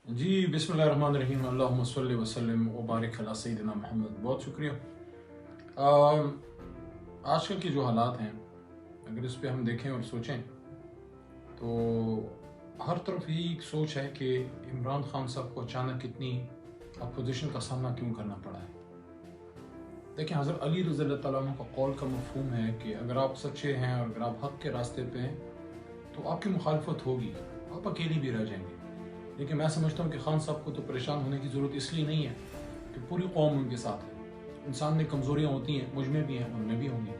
جی بسم اللہ الرحمن الرحیم، اللہم صلی وسلم وبارک علی سیدنا محمد۔ بہت شکریہ۔ آج کل کے جو حالات ہیں، اگر اس پہ ہم دیکھیں اور سوچیں تو ہر طرف یہی ایک سوچ ہے کہ عمران خان صاحب کو اچانک اتنی اپوزیشن کا سامنا کیوں کرنا پڑا ہے۔ دیکھیں، حضرت علی رضی اللہ تعالیٰ عنہ کا قول کا مفہوم ہے کہ اگر آپ سچے ہیں اور اگر آپ حق کے راستے پہ ہیں تو آپ کی مخالفت ہوگی، آپ اکیلی بھی رہ جائیں گے۔ لیکن میں سمجھتا ہوں کہ خان صاحب کو تو پریشان ہونے کی ضرورت اس لیے نہیں ہے کہ پوری قوم ان کے ساتھ ہے۔ انسان میں کمزوریاں ہوتی ہیں، مجھ میں بھی ہیں، ان میں بھی ہوں گی،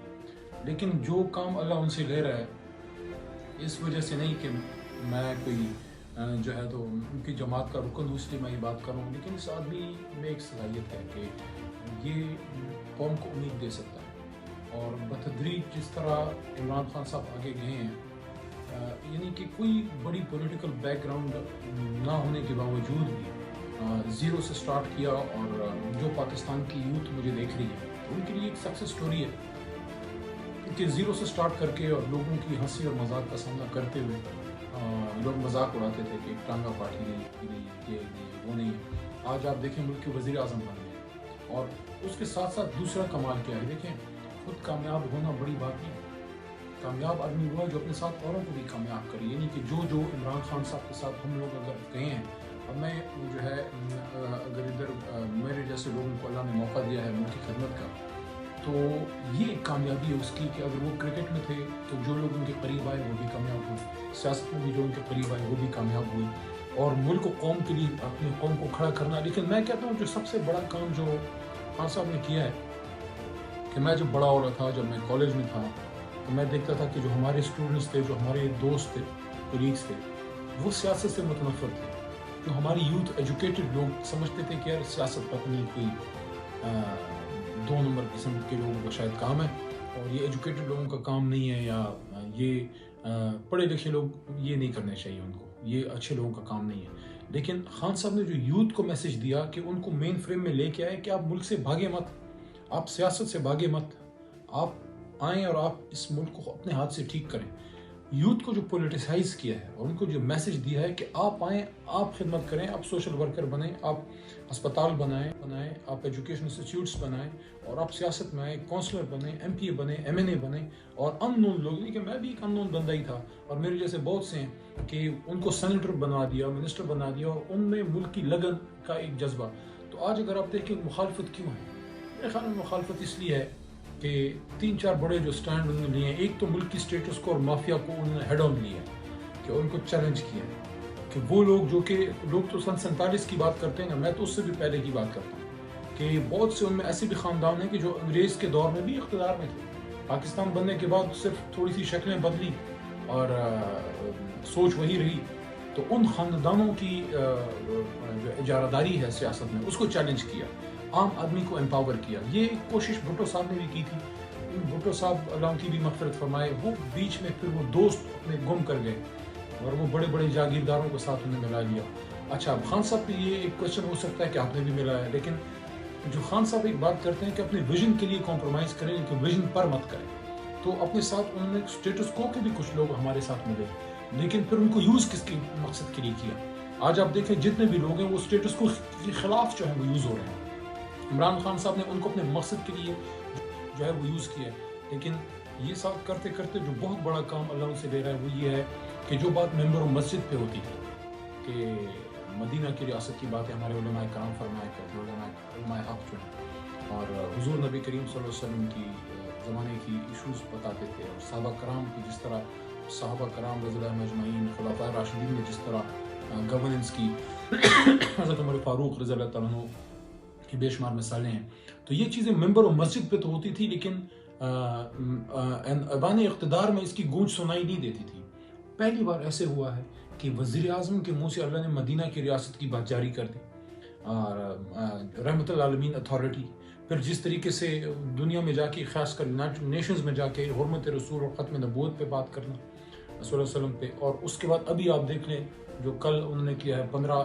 لیکن جو کام اللہ ان سے لے رہا ہے اس وجہ سے نہیں کہ میں کوئی جو ہے تو ان کی جماعت کا رکن ہوں اس لیے میں یہ بات کروں، لیکن اس آدمی میں ایک صلاحیت ہے کہ یہ قوم کو امید دے سکتا ہے۔ اور بتدریج جس طرح عمران خان صاحب آگے گئے ہیں، یعنی کہ کوئی بڑی پولیٹیکل بیک گراؤنڈ نہ ہونے کے باوجود بھی زیرو سے سٹارٹ کیا، اور جو پاکستان کی یوتھ مجھے دیکھ رہی ہے ان کے لیے ایک سکسیس سٹوری ہے کہ زیرو سے سٹارٹ کر کے اور لوگوں کی ہنسی اور مذاق کا سامنا کرتے ہوئے لوگ مذاق اڑاتے تھے کہ ٹانگا پارٹی نہیں، یہ نہیں، وہ نہیں ہے۔ آج آپ دیکھیں ملک کے وزیر اعظم بن گئے، اور اس کے ساتھ ساتھ دوسرا کمال کیا ہے، دیکھیں خود کامیاب ہونا بڑی بات نہیں ہے۔ کامیاب آدمی ہوا جو اپنے ساتھ اوروں کو بھی کامیاب کرے، یعنی کہ جو عمران خان صاحب کے ساتھ ہم لوگ اگر گئے ہیں، اب میں جو ہے اگر ادھر میرے جیسے لوگوں کو اللہ نے موقع دیا ہے ملک کی خدمت کا، تو یہ ایک کامیابی ہے اس کی کہ اگر وہ کرکٹ میں تھے تو جو لوگ ان کے قریب آئے وہ بھی کامیاب ہوئے، سیاست میں بھی جو ان کے قریب آئے وہ بھی کامیاب ہوئے، اور ملک و قوم کے لیے اپنی قوم کو کھڑا کرنا۔ لیکن میں کہتا ہوں جو سب سے بڑا کام جو خان صاحب نے کیا ہے کہ میں جب بڑا ہو رہا تھا، جب میں کالج میں تھا، تو میں دیکھتا تھا کہ جو ہمارے اسٹوڈنٹس تھے، جو ہمارے دوست تھے، کولیگس تھے، وہ سیاست سے متنفر تھے۔ جو ہماری یوتھ ایجوکیٹڈ لوگ سمجھتے تھے کہ یار سیاست پتہ نہیں کوئی دو نمبر قسم کے لوگوں کا شاید کام ہے، اور یہ ایجوکیٹڈ لوگوں کا کام نہیں ہے، یا یہ پڑھے لکھے لوگ یہ نہیں کرنے چاہیے ان کو، یہ اچھے لوگوں کا کام نہیں ہے۔ لیکن خان صاحب نے جو یوتھ کو میسج دیا کہ ان کو مین فریم میں لے کے آئے کہ آپ ملک سے بھاگے مت، آپ سیاست سے بھاگے مت، آپ آئیں اور آپ اس ملک کو اپنے ہاتھ سے ٹھیک کریں۔ یوتھ کو جو پولیٹیسائز کیا ہے اور ان کو جو میسج دیا ہے کہ آپ آئیں، آپ خدمت کریں، آپ سوشل ورکر بنیں، آپ ہسپتال بنائیں، آپ ایجوکیشن انسٹیٹیوٹس بنائیں، اور آپ سیاست میں آئیں، کونسلر بنیں، ایم پی اے بنیں، ایم این اے بنیں، اور ان نون لوگ، کہ میں بھی ایک ان نون بندہ ہی تھا اور میرے جیسے بہت سے ہیں کہ ان کو سینیٹر بنا دیا، منسٹر بنا دیا، اور ان میں ملک کی لگن کا ایک جذبہ۔ تو آج اگر آپ دیکھیں مخالفت کیوں ہے، میرے خیال میں مخالفت اس لیے ہے کہ تین چار بڑے جو سٹینڈ انہوں نے لیے ہیں، ایک تو ملک کی سٹیٹس کو اور مافیا کو انہوں نے ہیڈ آن لیا ہے، کہ ان کو چیلنج کیا ہے کہ وہ لوگ جو کہ لوگ تو سن 47 کی بات کرتے ہیں نا، میں تو اس سے بھی پہلے کی بات کرتا ہوں کہ بہت سے ان میں ایسے بھی خاندان ہیں کہ جو انگریز کے دور میں بھی اقتدار میں تھے، پاکستان بننے کے بعد صرف تھوڑی سی شکلیں بدلی اور سوچ وہی رہی، تو ان خاندانوں کی جو اجارہ داری ہے سیاست میں اس کو چیلنج کیا، عام آدمی کو امپاور کیا۔ یہ ایک کوشش بھٹو صاحب نے بھی کی تھی، بھٹو صاحب اللہ کی بھی مغفرت فرمائے، وہ بیچ میں پھر وہ دوست اپنے گم کر گئے اور وہ بڑے بڑے جاگیرداروں کے ساتھ انہیں ملا لیا۔ اچھا، خان صاحب پہ یہ ایک کوشچن ہو سکتا ہے کہ آپ نے بھی ملا ہے، لیکن جو خان صاحب ایک بات کرتے ہیں کہ اپنے ویژن کے لیے کمپرومائز کریں لیکن ویژن پر مت کریں، تو اپنے ساتھ انہوں نے اسٹیٹس کو کے بھی کچھ لوگ ہمارے ساتھ ملے، لیکن پھر ان کو یوز کس کے مقصد کے لیے کیا۔ آج آپ دیکھیں جتنے بھی لوگ ہیں وہ اسٹیٹس کو کے خلاف جو ہے وہ یوز ہو رہے ہیں۔ عمران خان صاحب نے ان کو اپنے مقصد کے لیے جو ہے وہ یوز کیا ہے، لیکن یہ سب کرتے کرتے جو بہت بڑا کام اللہ ان سے لے رہا ہے وہ یہ ہے کہ جو بات ممبر مسجد پہ ہوتی تھی کہ مدینہ کی ریاست کی باتیں ہمارے علماء کرام فرمایا کرتے، علماء حق جو ہیں، اور حضور نبی کریم صلی اللہ علیہ وسلم کی زمانے کی ایشوز بتاتے تھے، اور صحابہ کرام کی جس طرح صحابہ کرام رضی اللہ مجمعین، خلفاء راشدین نے جس طرح گورننس کی، حضرت عمر فاروق رضی اللہ تعالیٰ عنہ کی بے شمار مثالیں ہیں۔ تو یہ چیزیں ممبر و مسجد پہ تو ہوتی تھی، لیکن ایوان اقتدار میں اس کی گونج سنائی نہیں دیتی تھی۔ پہلی بار ایسے ہوا ہے کہ وزیر اعظم کے منہ سے اللہ نے مدینہ کی ریاست کی بات جاری کر دی، رحمت العالمین اتھارٹی، پھر جس طریقے سے دنیا میں جا کے، خاص کر یونائٹڈ نیشنز میں جا کے حرمت رسول اور ختم نبوت پہ بات کرنا صلی اللہ علیہ وسلم پہ، اور اس کے بعد ابھی آپ دیکھ لیں جو کل انہوں نے کیا ہے 15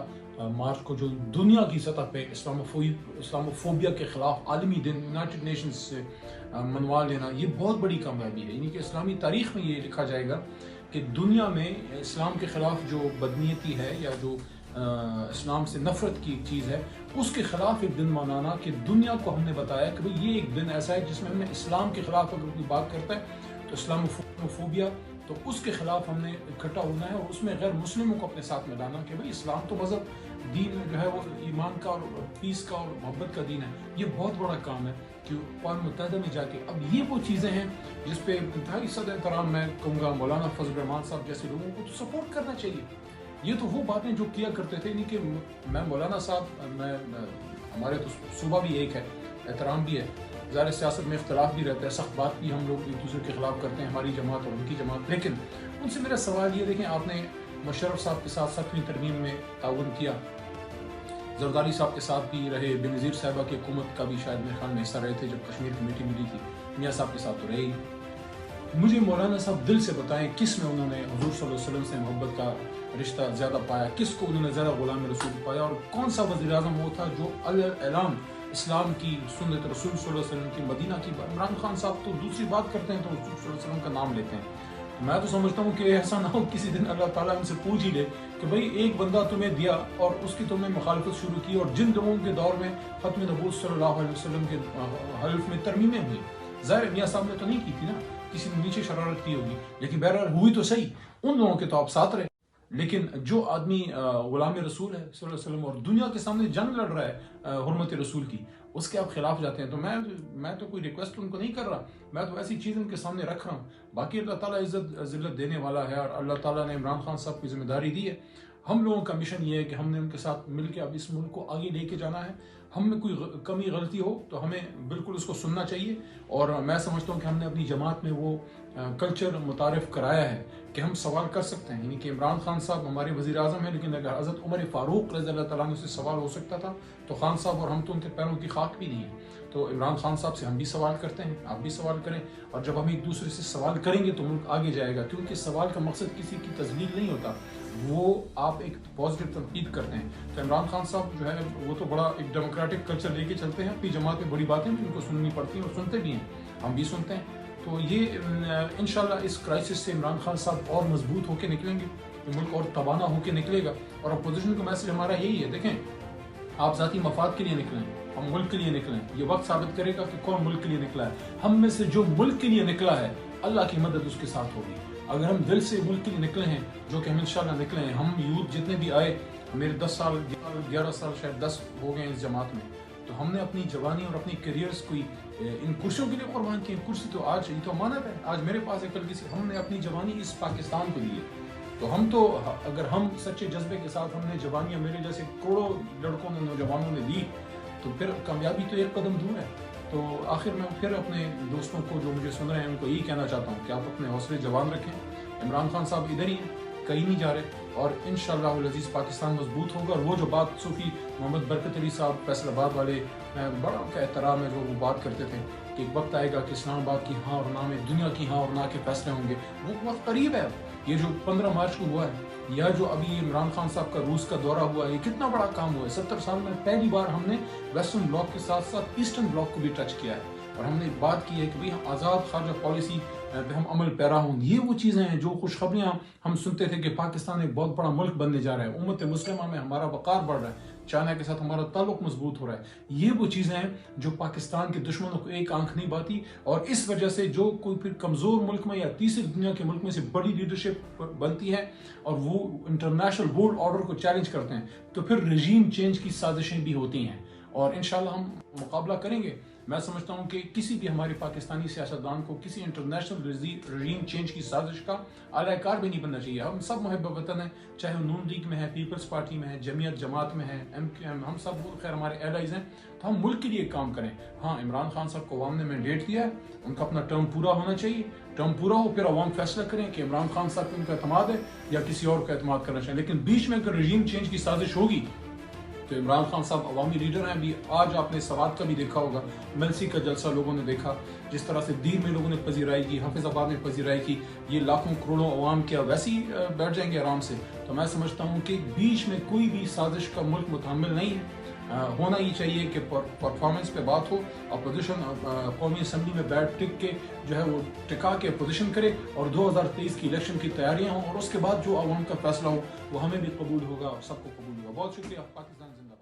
مارچ کو، جو دنیا کی سطح پہ اسلاموفوبیا کے خلاف عالمی دن یونائٹڈ نیشنز سے منوا لینا، یہ بہت بڑی کامیابی ہے۔ یعنی کہ اسلامی تاریخ میں یہ لکھا جائے گا کہ دنیا میں اسلام کے خلاف جو بدنیتی ہے یا جو اسلام سے نفرت کی ایک چیز ہے، اس کے خلاف ایک دن منانا کہ دنیا کو ہم نے بتایا کہ بھئی یہ ایک دن ایسا ہے جس میں ہم نے اسلام کے خلاف اگر کوئی بات کرتا ہے تو اسلاموفوبیا، تو اس کے خلاف ہم نے اکٹھا ہونا ہے اور اس میں غیر مسلموں کو اپنے ساتھ ملانا کہ بھئی اسلام تو مذہب دین جو ہے وہ ایمان کا اور پیس کا اور محبت کا دین ہے۔ یہ بہت بڑا کام ہے کہ اقوام متحدہ میں جا کے اب یہ وہ چیزیں ہیں جس پہ انتہائی صد احترام میں کہوں گا مولانا فضل الرحمان صاحب جیسے لوگوں کو تو سپورٹ کرنا چاہیے۔ یہ تو وہ باتیں جو کیا کرتے تھے، نہیں کہ میں مولانا صاحب ہمارے تو صوبہ بھی ایک ہے، احترام بھی ہے، ظاہر سیاست میں اختلاف بھی رہتا ہے، سخت بات بھی ہم لوگ ایک دوسرے کے خلاف کرتے ہیں، ہماری جماعت اور ان کی جماعت، لیکن ان سے میرا سوال یہ دیکھیں آپ نے مشرف صاحب کے ساتھ 7ویں ترمیم میں تعاون کیا، زرداری صاحب کے ساتھ بھی رہے، بینظیر صاحبہ کی حکومت کا بھی شاید میرے خیال میں حصہ رہے تھے جب کشمیر کمیٹی ملی تھی، میاں صاحب کے ساتھ تو رہے ہی۔ مجھے مولانا صاحب دل سے بتائیں کس میں انہوں نے حضور صلی اللہ علیہ وسلم سے محبت کا رشتہ زیادہ پایا، کس کو انہوں نے زیادہ غلام رسول پایا، اور کون سا وزیر اعظم وہ تھا جو اعلان اسلام کی سنت رسول صلی اللہ علیہ وسلم کی مدینہ کی، عمران خان صاحب تو دوسری بات کرتے ہیں تو رسول صلی اللہ علیہ وسلم کا نام لیتے ہیں۔ میں تو سمجھتا ہوں کہ ایسا نہ ہو کسی دن اللہ تعالیٰ ان سے پوچھ ہی لے کہ بھئی ایک بندہ تمہیں دیا اور اس کی تم نے مخالفت شروع کی، اور جن لوگوں کے دور میں ختم نبوت صلی اللہ علیہ وسلم کے حلف میں ترمیمیں ہوئی، ظاہر میاں صاحب نے تو نہیں کی تھی نا، کسی نے نیچے شرارت کی ہوگی، لیکن بہرحال ہوئی تو صحیح، ان لوگوں کے تو آپ ساتھ رہے۔ لیکن جو آدمی غلام رسول ہے صلی اللہ علیہ وسلم اور دنیا کے سامنے جنگ لڑ رہا ہے حرمت رسول کی، اس کے آپ خلاف جاتے ہیں، تو میں تو کوئی ریکویسٹ ان کو نہیں کر رہا، میں تو ایسی چیز ان کے سامنے رکھ رہا ہوں۔ باقی اللہ تعالیٰ عزت ذلت دینے والا ہے، اور اللہ تعالیٰ نے عمران خان صاحب کی ذمہ داری دی ہے۔ ہم لوگوں کا مشن یہ ہے کہ ہم نے ان کے ساتھ مل کے اب اس ملک کو آگے لے کے جانا ہے۔ ہم میں کوئی کمی غلطی ہو تو ہمیں بالکل اس کو سننا چاہیے، اور میں سمجھتا ہوں کہ ہم نے اپنی جماعت میں وہ کلچر متعارف کرایا ہے کہ ہم سوال کر سکتے ہیں، یعنی کہ عمران خان صاحب ہمارے وزیر اعظم ہیں، لیکن اگر حضرت عمر فاروق رضی اللہ تعالیٰ عنہ سے سوال ہو سکتا تھا تو خان صاحب اور ہم تو ان کے پیروں کی خاک بھی نہیں ہیں، تو عمران خان صاحب سے ہم بھی سوال کرتے ہیں، آپ بھی سوال کریں، اور جب ہم ایک دوسرے سے سوال کریں گے تو ملک آگے جائے گا، کیونکہ سوال کا مقصد کسی کی تذلیل نہیں ہوتا، وہ آپ ایک پازیٹیو تنقید کرتے ہیں۔ تو عمران خان صاحب جو ہے وہ تو بڑا ایک ڈیموکریٹک کلچر لے کے چلتے ہیں، اپنی جماعت میں بڑی باتیں بھی ان کو سننی پڑتی ہیں اور سنتے بھی ہیں، ہم بھی سنتے ہیں۔ تو یہ انشاءاللہ اس کرائسس سے عمران خان صاحب اور مضبوط ہو کے نکلیں گے، ملک اور توانا ہو کے نکلے گا، اور اپوزیشن کا میسج ہمارا یہی ہے، دیکھیں آپ ذاتی مفاد کے لیے نکلیں، ہم ملک کے لیے نکلیں، یہ وقت ثابت کرے گا کہ کون ملک کے لیے نکلا ہے۔ ہم میں سے جو ملک کے لیے نکلا ہے اللہ کی مدد اس کے ساتھ ہوگی۔ اگر ہم دل سے ملک کے لیے نکلے ہیں، جو کہ ہم انشاءاللہ نکلے ہیں، ہم یوتھ جتنے بھی آئے، میرے 10 سال 11 سال شاید 10 ہو گئے اس جماعت میں، تو ہم نے اپنی جوانی اور اپنی کیریئرز کو ان کرسیوں کے لیے قربان کی۔ کرسی تو آج یہ تو امانت ہے، آج میرے پاس ہے، کل کسی، ہم نے اپنی جوانی اس پاکستان کو دی ہے۔ تو ہم تو اگر ہم سچے جذبے کے ساتھ ہم نے جوانیاں میرے جیسے کروڑوں لڑکوں نے، نوجوانوں نے دی، تو پھر کامیابی تو ایک قدم دور ہے۔ تو آخر میں پھر اپنے دوستوں کو جو مجھے سن رہے ہیں ان کو یہی کہنا چاہتا ہوں کہ آپ اپنے حوصلے جوان رکھیں، عمران خان صاحب ادھر ہی ہیں، کہیں نہیں جا رہے، اور انشاءاللہ العزیز پاکستان مضبوط ہوگا۔ اور وہ جو بات صوفی محمد برکت علی صاحب فیصل آباد والے، میں بڑا ان کا احترام ہے جو وہ بات کرتے تھے کہ ایک وقت آئے گا کہ اسلام آباد کی ہاں اور نہ میں دنیا کی ہاں اور نہ کے فیصلے ہوں گے، وہ وقت قریب ہے۔ یہ جو 15 مارچ کو ہوا ہے، یا جو ابھی عمران خان صاحب کا روس کا دورہ ہوا ہے، یہ کتنا بڑا کام ہوا ہے۔ 70 سال میں پہلی بار ہم نے ویسٹرن بلاک کے ساتھ ساتھ ایسٹرن بلاک کو بھی ٹچ کیا ہے، اور ہم نے بات کی ہے کہ ہم آزاد خارجہ پالیسی پہ ہم عمل پیرا ہوں۔ یہ وہ چیزیں ہیں جو خوشخبریاں ہم سنتے تھے کہ پاکستان ایک بہت بڑا ملک بننے جا رہا ہے، امت مسلمہ میں ہمارا وقار بڑھ رہا ہے، چائنا کے ساتھ ہمارا تعلق مضبوط ہو رہا ہے۔ یہ وہ چیزیں ہیں جو پاکستان کے دشمنوں کو ایک آنکھ نہیں باتی، اور اس وجہ سے جو کوئی پھر کمزور ملک میں یا تیسری دنیا کے ملک میں سے بڑی لیڈرشپ بنتی ہے اور وہ انٹرنیشنل ورلڈ آرڈر کو چیلنج کرتے ہیں، تو پھر رژیم چینج کی سازشیں بھی ہوتی ہیں، اور انشاءاللہ ہم مقابلہ کریں گے۔ میں سمجھتا ہوں کہ کسی بھی ہمارے پاکستانی سیاستدان کو کسی انٹرنیشنل رژیم چینج کی سازش کا اعلی کار بھی نہیں بننا چاہیے۔ ہم سب محب وطن ہیں، چاہے وہ نون لیگ میں ہے، پیپلز پارٹی میں ہے، جمعیت جماعت میں ہے، MQM، ہم سب خیر ہمارے ایلائز ہیں، تو ہم ملک کے لیے کام کریں۔ ہاں عمران خان صاحب کو عوام نے مینڈیٹ دیا ہے، ان کا اپنا ٹرم پورا ہونا چاہیے، ٹرم پورا ہو پھر عوام فیصلہ کریں کہ عمران خان صاحب کو ان کا اعتماد ہے یا کسی اور کا اعتماد کرنا چاہیے، لیکن بیچ میں اگر رژیم چینج کی سازش ہوگی تو عمران خان صاحب عوامی لیڈر ہیں۔ بھی آج آپ نے سوات کا بھی دیکھا ہوگا، ملسی کا جلسہ لوگوں نے دیکھا، جس طرح سے دیر میں لوگوں نے پذیرائی کی، حافظ آباد میں پذیرائی کی، یہ لاکھوں کروڑوں عوام کیا ویسے ہی بیٹھ جائیں گے آرام سے۔ تو میں سمجھتا ہوں کہ بیچ میں کوئی بھی سازش کا ملک متحمل نہیں ہے، ہونا ہی چاہیے کہ پرفارمنس پہ بات ہو، اپوزیشن قومی اسمبلی میں بیٹھ ٹک کے جو ہے وہ ٹکا کے اپوزیشن کرے، اور 2023 کی الیکشن کی تیاریاں ہوں، اور اس کے بعد جو عوام کا فیصلہ ہو وہ ہمیں بھی قبول ہوگا اور سب کو قبول ہوگا۔ بہت شکریہ۔ پاکستان زندہ۔